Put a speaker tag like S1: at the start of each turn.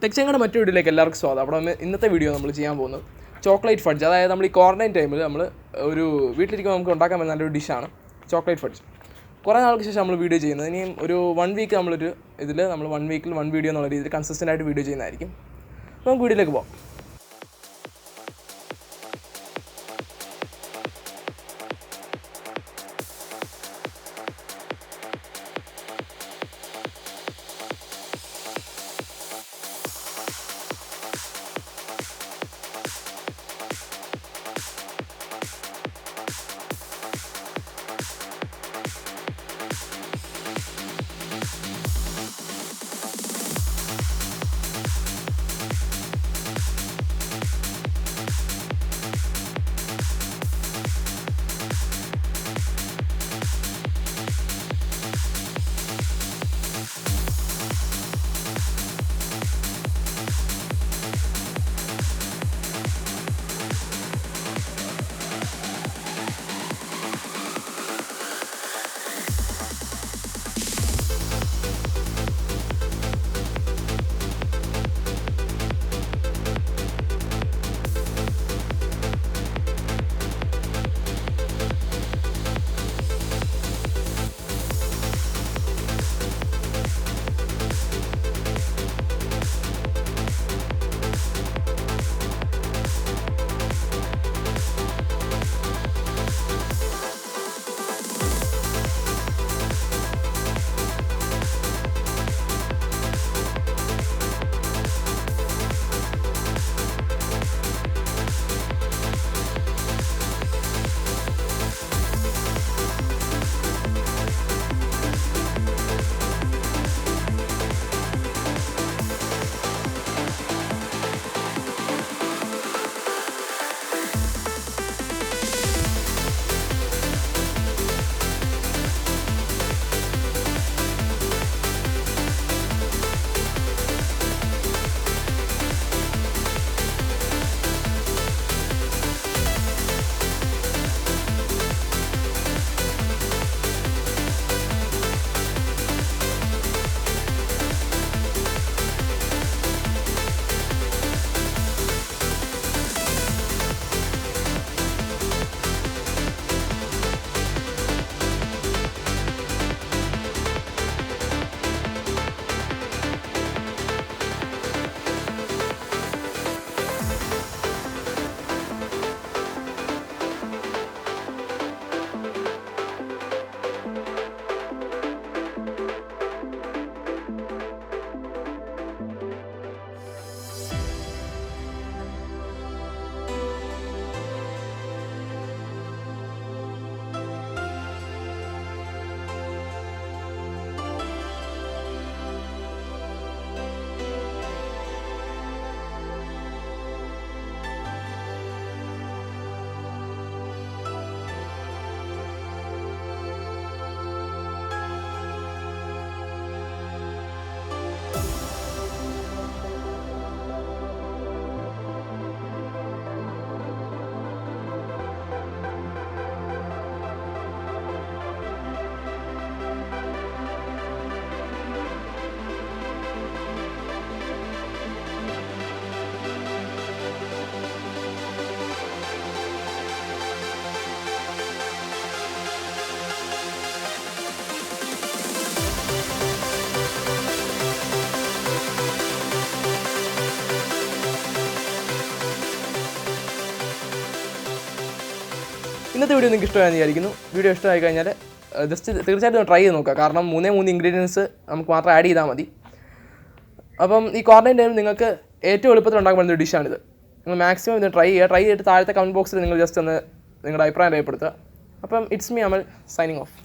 S1: ടെക്ചങ്ങളുടെ മറ്റു വീഡിയോയിലേക്ക് എല്ലാവർക്കും സ്വാഗതം. അവിടെ ഇന്നത്തെ വീഡിയോ നമ്മൾ ചെയ്യാൻ പോകുന്നത് ചോക്ലേറ്റ് ഫഡ്ജ്. അതായത് നമ്മൾ ഈ ക്വാറന്റൈൻ ടൈമിൽ നമ്മൾ ഒരു വീട്ടിലിരിക്കുമ്പോൾ നമുക്ക് ഉണ്ടാക്കാൻ പറ്റുന്ന നല്ലൊരു ഡിഷാണ് ചോക്ലേറ്റ് ഫഡ്ജ്. കുറേ നാൾക്ക് ശേഷം നമ്മൾ വീഡിയോ ചെയ്യുന്നത്. ഇനിയും ഒരു 1 വീക്ക് നമ്മളൊരു ഇതിൽ നമ്മൾ 1 വീക്കിൽ 1 വീഡിയോ എന്നുള്ള രീതിയിൽ കൺസിസ്റ്റൻ്റ് ആയിട്ട് വീഡിയോ ചെയ്യുന്നതായിരിക്കും. അപ്പോൾ നമുക്ക് വീഡിയോയിലേക്ക് പോകാം. ഇന്നത്തെ വീഡിയോ നിങ്ങൾക്ക് ഇഷ്ടമായെന്ന് വിചാരിക്കുന്നു. വീഡിയോ ഇഷ്ടമായി കഴിഞ്ഞാൽ ജസ്റ്റ് തീർച്ചയായിട്ടും ട്രൈ ചെയ്ത് നോക്കുക. കാരണം 3 ഇൻഗ്രീഡിയൻസ് നമുക്ക് മാത്രം ആഡ് ചെയ്താൽ മതി. അപ്പം ഈ ക്വാറന്റൈൻ ടൈമിൽ നിങ്ങൾക്ക് ഏറ്റവും എളുപ്പത്തിൽ ഉണ്ടാക്കാൻ പറ്റുന്ന ഡിഷാണിത്. നിങ്ങൾ മാക്സിമം ഇത് ട്രൈ ചെയ്തിട്ട് താഴത്തെ കമൻറ്റ് ബോക്സിൽ നിങ്ങൾ ജസ്റ്റ് ഒന്ന് നിങ്ങളുടെ അഭിപ്രായം രേഖപ്പെടുത്തുക. അപ്പം it's me Amal signing off.